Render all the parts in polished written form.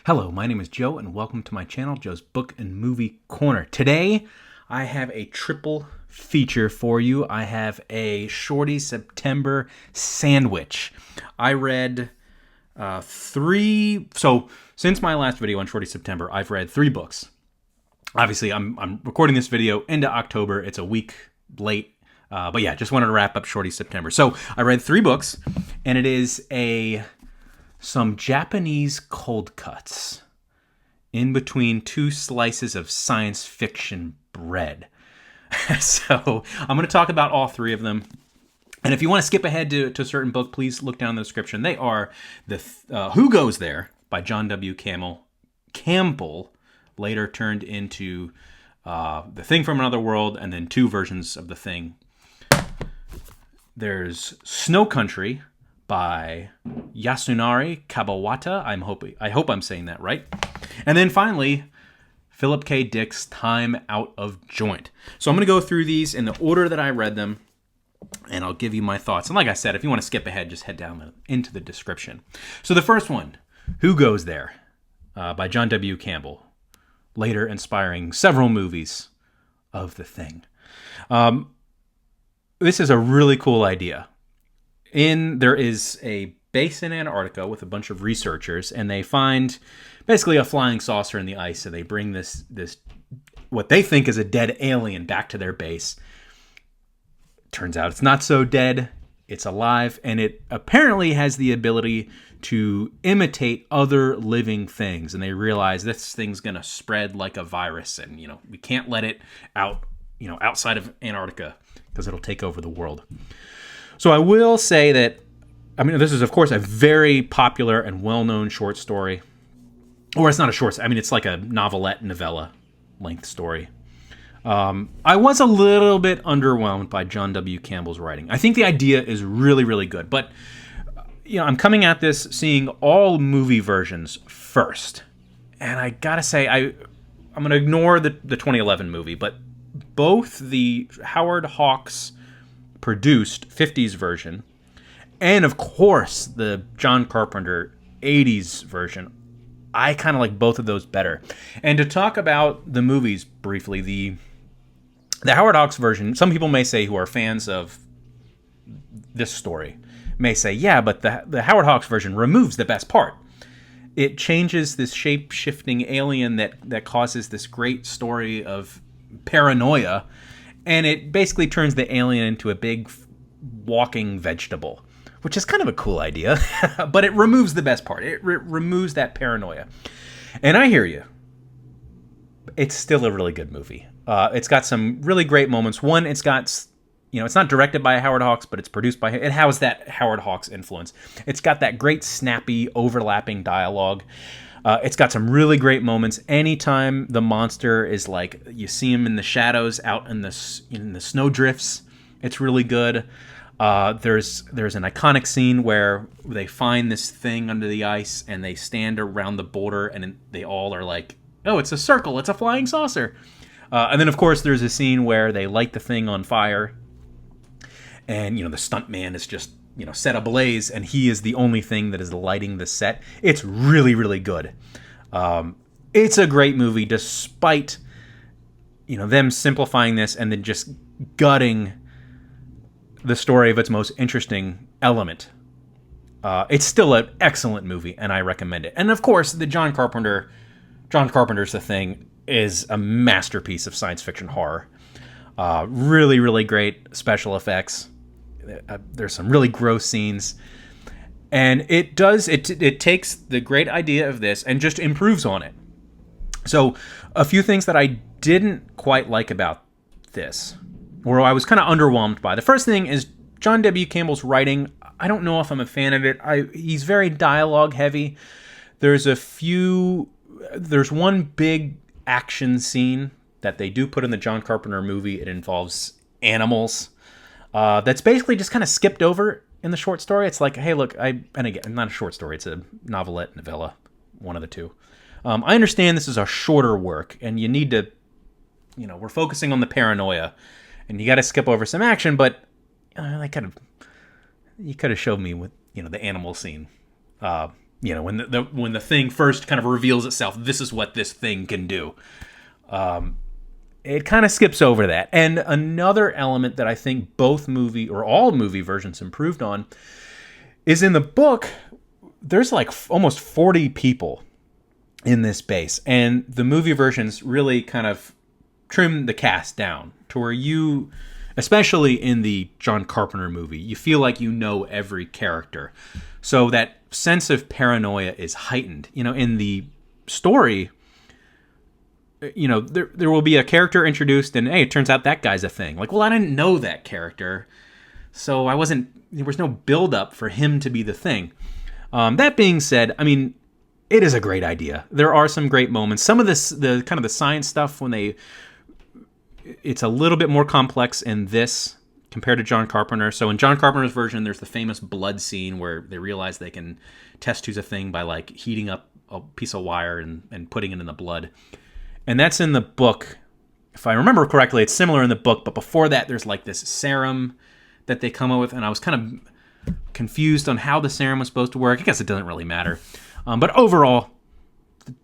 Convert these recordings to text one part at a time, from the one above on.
Hello, my name is Joe, and welcome to my channel, Joe's Book and Movie Corner. Today, I have a triple feature for you. I have a Shorty September sandwich. I read since my last video on Shorty September, I've read 3 books. Obviously, I'm recording this video into October. It's a week late, but yeah, just wanted to wrap up Shorty September. So I read 3 books, and it is some Japanese cold cuts in between 2 slices of science fiction bread. So I'm going to talk about all 3 of them. And if you want to skip ahead to a certain book, please look down in the description. They are Who Goes There by John W. Campbell, later turned into The Thing from Another World, and then 2 versions of The Thing. There's Snow Country by Yasunari Kawabata. I hope I'm saying that right. And then finally, Philip K. Dick's Time Out of Joint. So I'm going to go through these in the order that I read them, and I'll give you my thoughts. And like I said, if you want to skip ahead, just head down into the description. So the first one, Who Goes There? By John W. Campbell, later inspiring several movies of The Thing. This is a really cool idea. There is a base in Antarctica with a bunch of researchers, and they find basically a flying saucer in the ice, and they bring this what they think is a dead alien back to their base. Turns out it's not so dead, it's alive, and it apparently has the ability to imitate other living things, and they realize this thing's going to spread like a virus, and we can't let it out, outside of Antarctica, because it'll take over the world. So I will say that, this is, of course, a very popular and well-known short story. Or it's not a short story. It's like a novella length story. I was a little bit underwhelmed by John W. Campbell's writing. I think the idea is really, really good. But, I'm coming at this seeing all movie versions first. And I gotta say, I'm going to ignore the 2011 movie. But both the Howard Hawks produced 50s version and of course the John Carpenter 80s version, I kind of like both of those better. And to talk about the movies briefly, the Howard Hawks version, some people may say, who are fans of this story, may say, yeah, but the Howard Hawks version removes the best part. It changes this shape-shifting alien that causes this great story of paranoia, and it basically turns the alien into a big walking vegetable, which is kind of a cool idea, but it removes the best part. It removes that paranoia. And I hear you. It's still a really good movie. It's got some really great moments. One, it's got, it's not directed by Howard Hawks, but it's produced by him. It has that Howard Hawks influence. It's got that great snappy, overlapping dialogue. It's got some really great moments. Anytime the monster is like, you see him in the shadows out in the snow drifts, it's really good. There's an iconic scene where they find this thing under the ice and they stand around the border and they all are like, oh, it's a circle, it's a flying saucer. And then of course there's a scene where they light the thing on fire and the stuntman is just set ablaze, and he is the only thing that is lighting the set. It's really, really good. It's a great movie, despite them simplifying this and then just gutting the story of its most interesting element. It's still an excellent movie, and I recommend it. And of course, the John Carpenter's The Thing is a masterpiece of science fiction horror. Really, really great special effects. There's some really gross scenes, and it takes the great idea of this and just improves on it. So a few things that I didn't quite like about this, or I was kind of underwhelmed by. The first thing is John W. Campbell's writing. I don't know if I'm a fan of it. He's very dialogue heavy. There's one big action scene that they do put in the John Carpenter movie. It involves animals. That's basically just kind of skipped over in the short story. It's like, hey, look, and again, not a short story, it's a novella, one of the two. I understand this is a shorter work, and you need to, we're focusing on the paranoia, and you got to skip over some action, but you could have showed me with, the animal scene. when the thing first kind of reveals itself, this is what this thing can do. It kind of skips over that. And another element that I think both movie or all movie versions improved on is in the book, there's like almost 40 people in this base. And the movie versions really kind of trim the cast down to where you, especially in the John Carpenter movie, you feel like you know every character. So that sense of paranoia is heightened. In the story, there will be a character introduced and, hey, it turns out that guy's a thing. Like, well, I didn't know that character, so there was no build-up for him to be the thing. That being said, I mean, it is a great idea. There are some great moments. Some of the kind of the science stuff, it's a little bit more complex in this compared to John Carpenter. So in John Carpenter's version, there's the famous blood scene where they realize they can test who's a thing by like heating up a piece of wire and putting it in the blood. And that's in the book. If I remember correctly, it's similar in the book, but before that, there's like this serum that they come up with, and I was kind of confused on how the serum was supposed to work. I guess it doesn't really matter. But overall,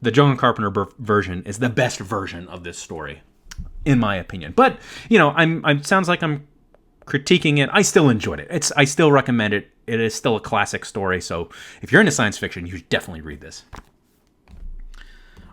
the John Carpenter version is the best version of this story, in my opinion. But, it sounds like I'm critiquing it. I still enjoyed it. I still recommend it. It is still a classic story, so if you're into science fiction, you should definitely read this.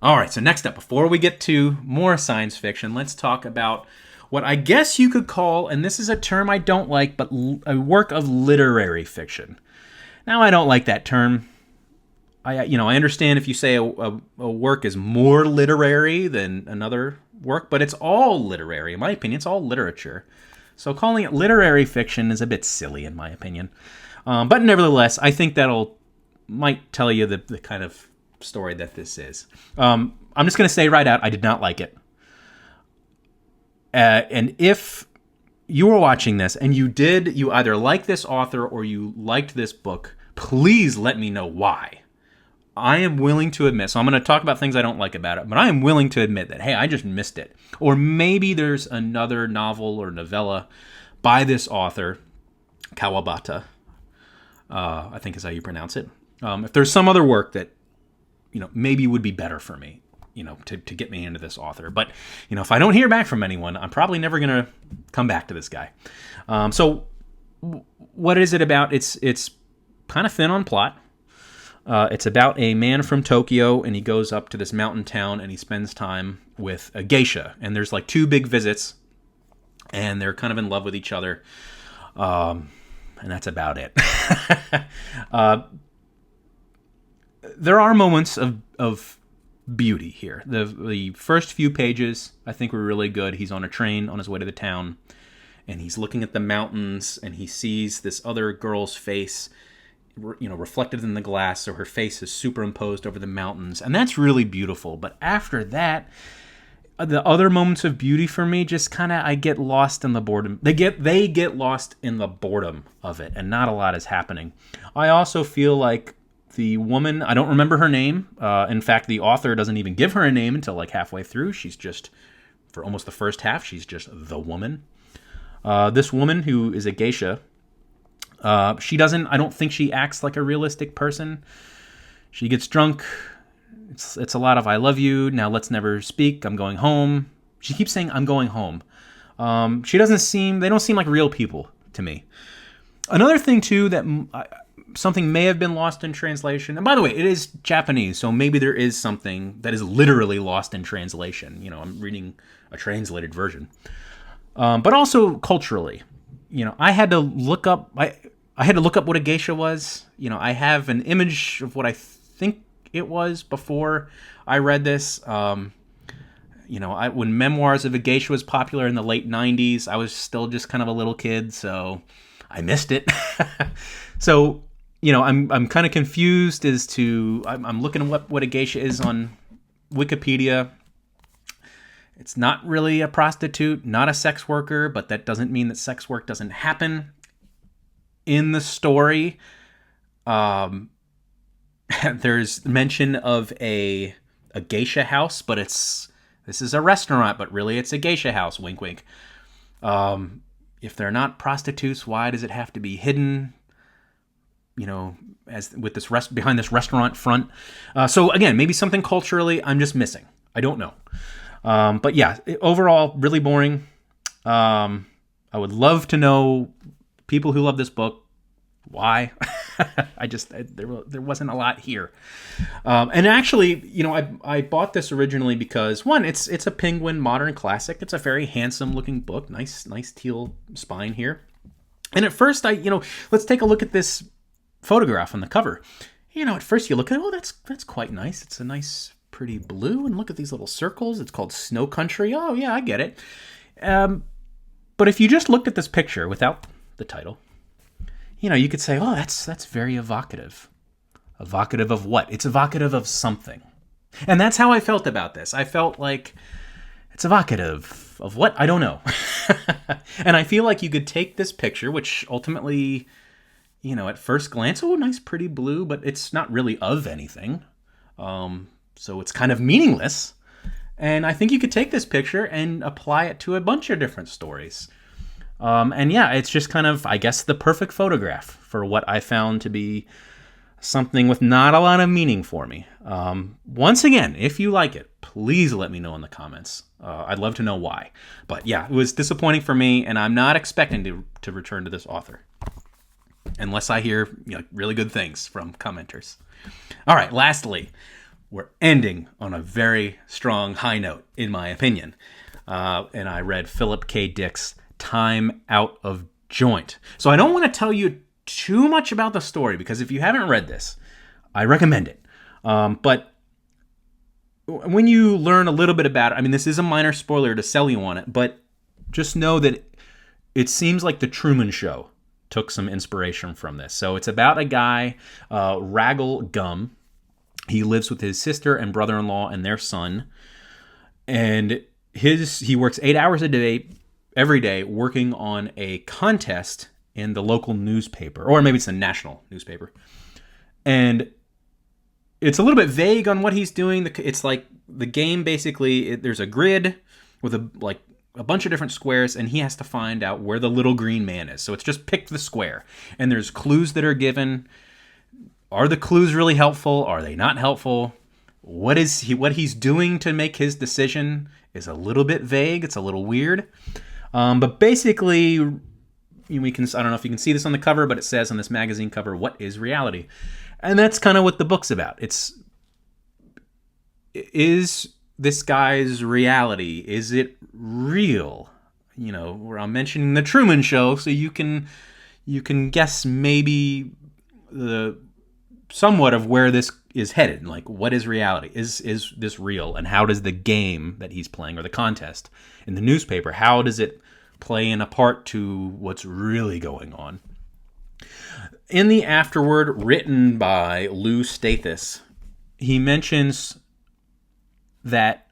All right, so next up, before we get to more science fiction, let's talk about what I guess you could call, and this is a term I don't like, but a work of literary fiction. Now, I don't like that term. I understand if you say a work is more literary than another work, but it's all literary. In my opinion, it's all literature. So calling it literary fiction is a bit silly, in my opinion. But nevertheless, I think might tell you the kind of story that this is. I'm just going to say right out, I did not like it. And if you were watching this and you either like this author or you liked this book, please let me know why. I am willing to admit, so I'm going to talk about things I don't like about it, but I am willing to admit that, hey, I just missed it. Or maybe there's another novel or novella by this author, Kawabata, I think is how you pronounce it. If there's some other work that, maybe would be better for me, to get me into this author. But, if I don't hear back from anyone, I'm probably never going to come back to this guy. So what is it about? It's kind of thin on plot. It's about a man from Tokyo, and he goes up to this mountain town, and he spends time with a geisha. And there's like two big visits, and they're kind of in love with each other. And that's about it. There are moments of beauty here. The first few pages, I think, were really good. He's on a train on his way to the town, and he's looking at the mountains, and he sees this other girl's face, reflected in the glass, so her face is superimposed over the mountains, and that's really beautiful. But after that, the other moments of beauty for me just kind of, I get lost in the boredom. They get lost in the boredom of it, and not a lot is happening. I also feel like the woman, I don't remember her name. In fact, the author doesn't even give her a name until like halfway through. She's just, for almost the first half, she's just the woman. This woman who is a geisha, I don't think she acts like a realistic person. She gets drunk. It's a lot of, I love you, now let's never speak, I'm going home. She keeps saying, I'm going home. They don't seem like real people to me. Another thing too, that something may have been lost in translation. And by the way, it is Japanese, so maybe there is something that is literally lost in translation. I'm reading a translated version. But also culturally, I had to look up. I had to look up what a geisha was. I have an image of what I think it was before I read this. When Memoirs of a Geisha was popular in the late 90s, I was still just kind of a little kid, so I missed it. So, I'm kind of confused as to, I'm looking at what a geisha is on Wikipedia. It's not really a prostitute, not a sex worker, but that doesn't mean that sex work doesn't happen in the story. There's mention of a geisha house, but this is a restaurant, but really it's a geisha house, wink wink. If they're not prostitutes, why does it have to be hidden? as with this behind this restaurant front. So again, maybe something culturally I'm just missing. I don't know. But yeah, overall, really boring. I would love to know people who love this book. Why? There wasn't a lot here. And actually, I bought this originally because one, it's a Penguin modern classic. It's a very handsome looking book. Nice teal spine here. And at first let's take a look at this photograph on the cover. At first you look at it, that's quite nice. It's a nice, pretty blue, and look at these little circles. It's called Snow Country. Oh yeah, I get it. But if you just looked at this picture without the title, you could say, oh, that's very evocative. Evocative of what? It's evocative of something. And that's how I felt about this. I felt like it's evocative of what? I don't know. And I feel like you could take this picture, which ultimately, at first glance, oh, nice, pretty blue, but it's not really of anything. So it's kind of meaningless. And I think you could take this picture and apply it to a bunch of different stories. And yeah, it's just kind of, I guess, the perfect photograph for what I found to be something with not a lot of meaning for me. Once again, if you like it, please let me know in the comments. I'd love to know why. But yeah, it was disappointing for me, and I'm not expecting to return to this author. Unless I hear really good things from commenters. All right, lastly, we're ending on a very strong high note, in my opinion. And I read Philip K. Dick's Time Out of Joint. So I don't want to tell you too much about the story, because if you haven't read this, I recommend it. But when you learn a little bit about it, this is a minor spoiler to sell you on it, but just know that it seems like The Truman Show took some inspiration from this. So it's about a guy, Raggle Gum. He lives with his sister and brother-in-law and their son, and he works 8 hours a day, every day, working on a contest in the local newspaper, or maybe it's a national newspaper. And it's a little bit vague on what he's doing. It's like the game, basically, there's a grid with a bunch of different squares, and he has to find out where the little green man is. So it's just pick the square. And there's clues that are given. Are the clues really helpful? Are they not helpful? What he's doing to make his decision is a little bit vague. It's a little weird. But basically, I don't know if you can see this on the cover, but it says on this magazine cover, what is reality? And that's kind of what the book's about. Is this guy's reality, is it real? Where I'm mentioning The Truman Show, so you can guess maybe the somewhat of where this is headed. Like, what is reality? Is this real? And how does the game that he's playing, or the contest in the newspaper, how does it play in a part to what's really going on? In the afterword, written by Lou Stathis, he mentions that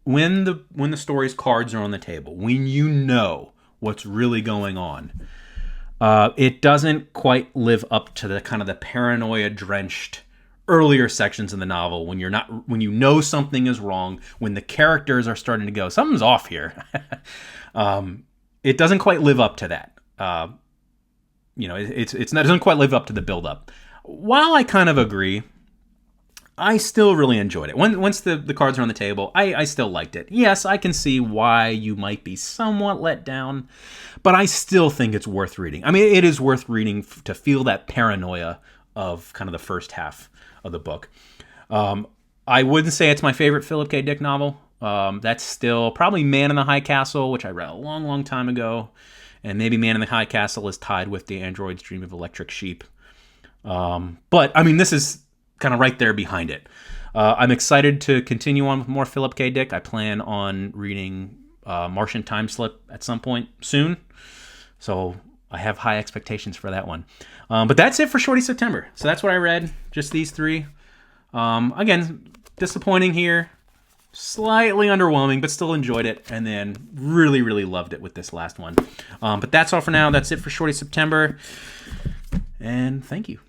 when the story's cards are on the table, when you know what's really going on, it doesn't quite live up to the kind of the paranoia-drenched earlier sections in the novel, when you know something is wrong, when the characters are starting to go, something's off here. It doesn't quite live up to that. It doesn't quite live up to the build-up. While I kind of agree, I still really enjoyed it. Once the cards are on the table, I still liked it. Yes, I can see why you might be somewhat let down, but I still think it's worth reading. It is worth reading to feel that paranoia of kind of the first half of the book. I wouldn't say it's my favorite Philip K. Dick novel. That's still probably Man in the High Castle, which I read a long, long time ago. And maybe Man in the High Castle is tied with The Android's Dream of Electric Sheep. But this is kind of right there behind it. I'm excited to continue on with more Philip K. Dick. I plan on reading Martian Time Slip at some point soon. So I have high expectations for that one. But that's it for Shorty September. So that's what I read. Just these three. Again, disappointing here. Slightly underwhelming, but still enjoyed it. And then really, really loved it with this last one. But that's all for now. That's it for Shorty September. And thank you.